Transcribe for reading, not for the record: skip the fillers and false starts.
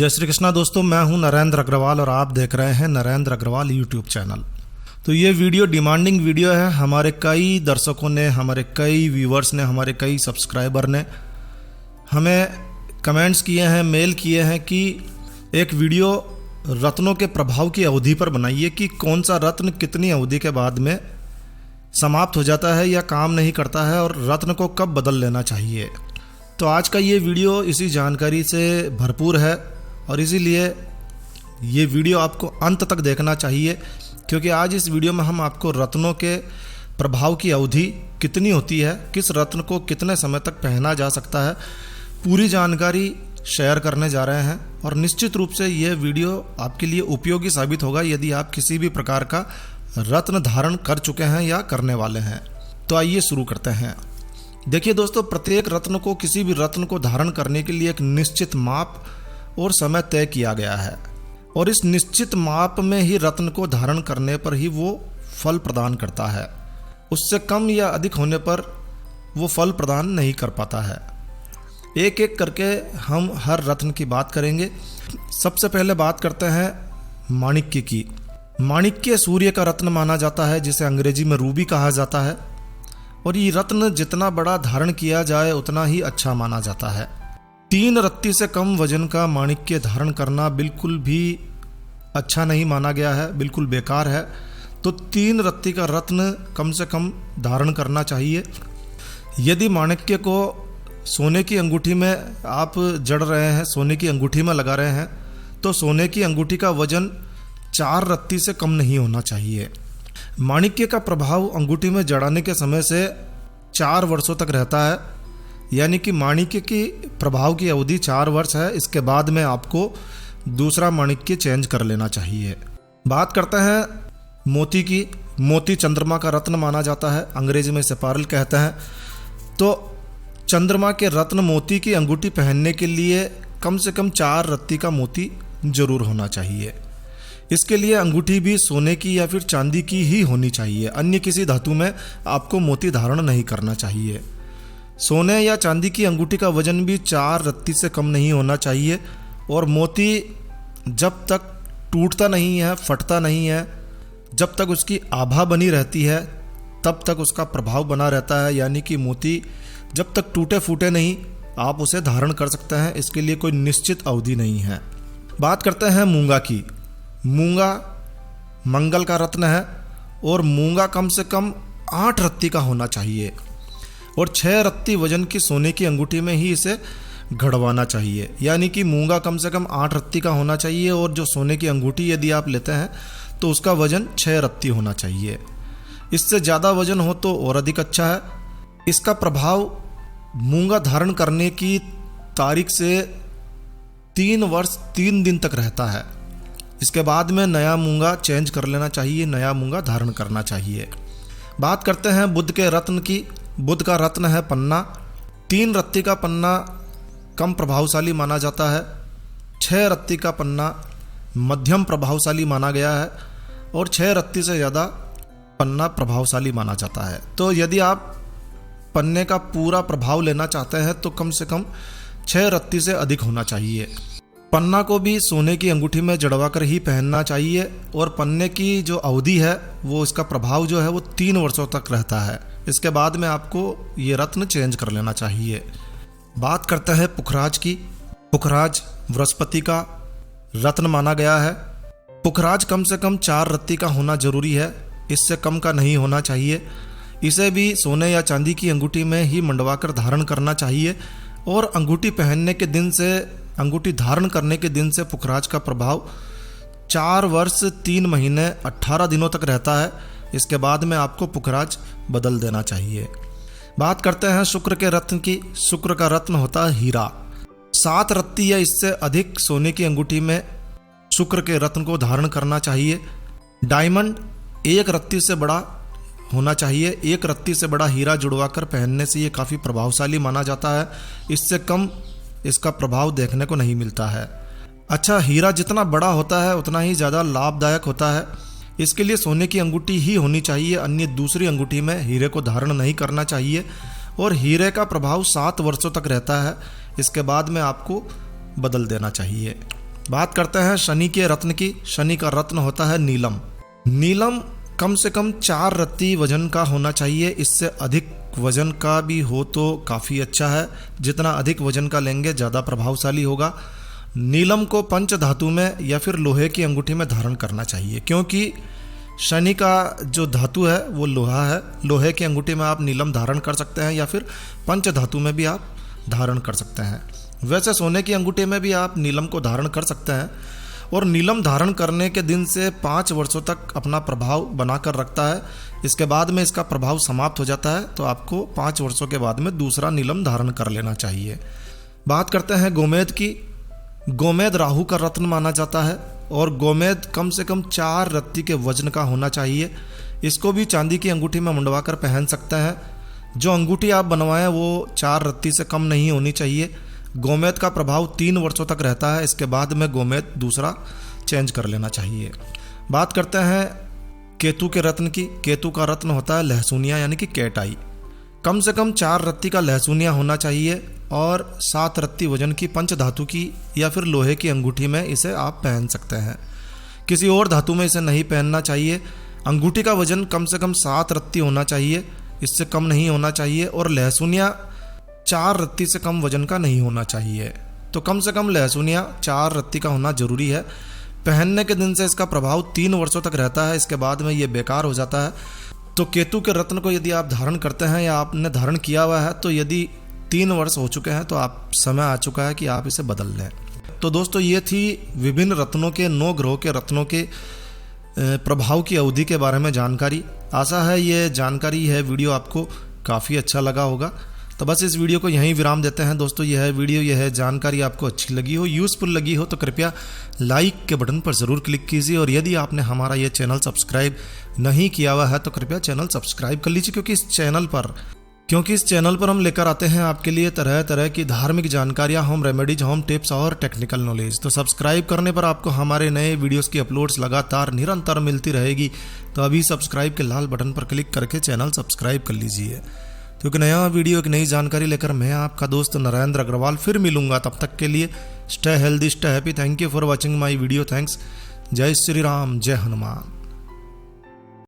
जय श्री कृष्णा दोस्तों, मैं हूं नरेंद्र अग्रवाल और आप देख रहे हैं नरेंद्र अग्रवाल यूट्यूब चैनल। तो ये वीडियो डिमांडिंग वीडियो है। हमारे कई दर्शकों ने, हमारे कई व्यूवर्स ने, हमारे कई सब्सक्राइबर ने हमें कमेंट्स किए हैं, मेल किए हैं कि एक वीडियो रत्नों के प्रभाव की अवधि पर बनाइए कि कौन सा रत्न कितनी अवधि के बाद में समाप्त हो जाता है या काम नहीं करता है और रत्न को कब बदल लेना चाहिए। तो आज का ये वीडियो इसी जानकारी से भरपूर है और इसीलिए ये वीडियो आपको अंत तक देखना चाहिए, क्योंकि आज इस वीडियो में हम आपको रत्नों के प्रभाव की अवधि कितनी होती है, किस रत्न को कितने समय तक पहना जा सकता है, पूरी जानकारी शेयर करने जा रहे हैं। और निश्चित रूप से ये वीडियो आपके लिए उपयोगी साबित होगा यदि आप किसी भी प्रकार का रत्न धारण कर चुके हैं या करने वाले हैं। तो आइए शुरू करते हैं। देखिए दोस्तों, प्रत्येक रत्न को, किसी भी रत्न को धारण करने के लिए एक निश्चित माप और समय तय किया गया है और इस निश्चित माप में ही रत्न को धारण करने पर ही वो फल प्रदान करता है। उससे कम या अधिक होने पर वो फल प्रदान नहीं कर पाता है। एक एक करके हम हर रत्न की बात करेंगे। सबसे पहले बात करते हैं माणिक्य की। माणिक्य सूर्य का रत्न माना जाता है, जिसे अंग्रेजी में रूबी कहा जाता है, और ये रत्न जितना बड़ा धारण किया जाए उतना ही अच्छा माना जाता है। 3 रत्ती से कम वजन का माणिक्य धारण करना बिल्कुल भी अच्छा नहीं माना गया है, बिल्कुल बेकार है। तो 3 रत्ती का रत्न कम से कम धारण करना चाहिए। यदि माणिक्य को सोने की अंगूठी में आप जड़ रहे हैं, सोने की अंगूठी में लगा रहे हैं, तो सोने की अंगूठी का वजन 4 रत्ती से कम नहीं होना चाहिए। माणिक्य का प्रभाव अंगूठी में जड़ाने के समय से 4 वर्षों तक रहता है, यानी कि माणिक्य की प्रभाव की अवधि 4 वर्ष है। इसके बाद में आपको दूसरा माणिक्य चेंज कर लेना चाहिए। बात करते हैं मोती की। मोती चंद्रमा का रत्न माना जाता है, अंग्रेजी में इसे पारल कहते हैं। तो चंद्रमा के रत्न मोती की अंगूठी पहनने के लिए कम से कम 4 रत्ती का मोती जरूर होना चाहिए। इसके लिए अंगूठी भी सोने की या फिर चांदी की ही होनी चाहिए, अन्य किसी धातु में आपको मोती धारण नहीं करना चाहिए। सोने या चांदी की अंगूठी का वजन भी 4 रत्ती से कम नहीं होना चाहिए और मोती जब तक टूटता नहीं है, फटता नहीं है, जब तक उसकी आभा बनी रहती है तब तक उसका प्रभाव बना रहता है। यानी कि मोती जब तक टूटे फूटे नहीं, आप उसे धारण कर सकते हैं। इसके लिए कोई निश्चित अवधि नहीं है। बात करते हैं मूंगा की। मूंगा मंगल का रत्न है और मूंगा कम से कम 8 रत्ती का होना चाहिए और 6 रत्ती वजन की सोने की अंगूठी में ही इसे घड़वाना चाहिए। यानी कि मूंगा कम से कम 8 रत्ती का होना चाहिए और जो सोने की अंगूठी यदि आप लेते हैं तो उसका वजन 6 रत्ती होना चाहिए। इससे ज़्यादा वजन हो तो और अधिक अच्छा है। इसका प्रभाव मूंगा धारण करने की तारीख से 3 वर्ष 3 दिन तक रहता है। इसके बाद में नया मूंगा चेंज कर लेना चाहिए, नया मूंगा धारण करना चाहिए। बात करते हैं बुध के रत्न की। बुध का रत्न है पन्ना। 3 रत्ती का पन्ना कम प्रभावशाली माना जाता है, 6 रत्ती का पन्ना मध्यम प्रभावशाली माना गया है और 6 रत्ती से ज़्यादा पन्ना प्रभावशाली माना जाता है। तो यदि आप पन्ने का पूरा प्रभाव लेना चाहते हैं तो कम से कम 6 रत्ती से अधिक होना चाहिए। पन्ना को भी सोने की अंगूठी में जड़वा कर ही पहनना चाहिए और पन्ने की जो अवधि है वो, इसका प्रभाव जो है वो 3 वर्षों तक रहता है। इसके बाद में आपको ये रत्न चेंज कर लेना चाहिए। बात करते हैं पुखराज की। पुखराज बृहस्पति का रत्न माना गया है। पुखराज कम से कम 4 रत्ती का होना जरूरी है, इससे कम का नहीं होना चाहिए। इसे भी सोने या चांदी की अंगूठी में ही मंडवा कर धारण करना चाहिए और अंगूठी पहनने के दिन से, अंगूठी धारण करने के दिन से पुखराज का प्रभाव 4 वर्ष 3 महीने 18 दिनों तक रहता है। इसके बाद में आपको पुखराज बदल देना चाहिए। बात करते हैं शुक्र के रत्न की। शुक्र का रत्न होता है हीरा। 7 रत्ती या इससे अधिक सोने की अंगूठी में शुक्र के रत्न को धारण करना चाहिए। डायमंड 1 रत्ती से बड़ा होना चाहिए। 1 रत्ती से बड़ा हीरा जुड़वा कर पहनने से ये काफ़ी प्रभावशाली माना जाता है, इससे कम इसका प्रभाव देखने को नहीं मिलता है। अच्छा, हीरा जितना बड़ा होता है उतना ही ज़्यादा लाभदायक होता है। इसके लिए सोने की अंगूठी ही होनी चाहिए, अन्य दूसरी अंगूठी में हीरे को धारण नहीं करना चाहिए और हीरे का प्रभाव 7 वर्षों तक रहता है। इसके बाद में आपको बदल देना चाहिए। बात करते हैं शनि के रत्न की। शनि का रत्न होता है नीलम। नीलम कम से कम 4 रत्ती वजन का होना चाहिए। इससे अधिक वजन का भी हो तो काफ़ी अच्छा है। जितना अधिक वजन का लेंगे ज़्यादा प्रभावशाली होगा। नीलम को पंच धातु में या फिर लोहे की अंगूठी में धारण करना चाहिए, क्योंकि शनि का जो धातु है वो लोहा है। लोहे की अंगूठी में आप नीलम धारण कर सकते हैं या फिर पंच धातु में भी आप धारण कर सकते हैं। वैसे सोने की अंगूठी में भी आप नीलम को धारण कर सकते हैं और नीलम धारण करने के दिन से 5 वर्षों तक अपना प्रभाव बनाकर रखता है। इसके बाद में इसका प्रभाव समाप्त हो जाता है, तो आपको 5 वर्षों के बाद में दूसरा नीलम धारण कर लेना चाहिए। बात करते हैं गोमेद की। गोमेद राहु का रत्न माना जाता है और गोमेद कम से कम 4 रत्ती के वजन का होना चाहिए। इसको भी चांदी की अंगूठी में मुंडवा कर पहन सकते हैं। जो अंगूठी आप बनवाएं वो 4 रत्ती से कम नहीं होनी चाहिए। गोमेद का प्रभाव 3 वर्षों तक रहता है। इसके बाद में गोमेद दूसरा चेंज कर लेना चाहिए। बात करते हैं केतु के रत्न की। केतु का रत्न होता है लहसुनिया यानी कि कैटाई। कम से कम 4 रत्ती का लहसुनिया होना चाहिए और 7 रत्ती वजन की पंच धातु की या फिर लोहे की अंगूठी में इसे आप पहन सकते हैं। किसी और धातु में इसे नहीं पहनना चाहिए। अंगूठी का वजन कम से कम 7 रत्ती होना चाहिए, इससे कम नहीं होना चाहिए। और लहसुनिया 4 रत्ती से कम वजन का नहीं होना चाहिए। तो कम से कम लहसुनिया 4 रत्ती का होना जरूरी है। पहनने के दिन से इसका प्रभाव 3 वर्षों तक रहता है। इसके बाद में ये बेकार हो जाता है। तो केतु के रत्न को यदि आप धारण करते हैं या आपने धारण किया हुआ है, तो यदि 3 वर्ष हो चुके हैं तो आप समय आ चुका है कि आप इसे बदल लें। तो दोस्तों ये थी विभिन्न रत्नों के 9 ग्रहों के रत्नों के प्रभाव की अवधि के बारे में जानकारी। आशा है ये जानकारी है वीडियो आपको काफ़ी अच्छा लगा होगा। तो बस इस वीडियो को यहीं विराम देते हैं दोस्तों। यह जानकारी आपको अच्छी लगी हो, यूज़फुल लगी हो तो कृपया लाइक के बटन पर ज़रूर क्लिक कीजिए। और यदि आपने हमारा ये चैनल सब्सक्राइब नहीं किया हुआ है तो कृपया चैनल सब्सक्राइब कर लीजिए, क्योंकि इस चैनल पर हम लेकर आते हैं आपके लिए तरह तरह की धार्मिक जानकारियाँ, होम रेमेडीज, होम टिप्स और टेक्निकल नॉलेज। तो सब्सक्राइब करने पर आपको हमारे नए वीडियोस की अपलोड्स लगातार निरंतर मिलती रहेगी। तो अभी सब्सक्राइब के लाल बटन पर क्लिक करके चैनल सब्सक्राइब कर लीजिए। तो एक नया वीडियो, एक नई जानकारी लेकर मैं आपका दोस्त नरेंद्र अग्रवाल फिर मिलूंगा। तब तक के लिए stay healthy, stay happy. Thank you for watching my video. Thanks. जय श्री राम, जय हनुमान।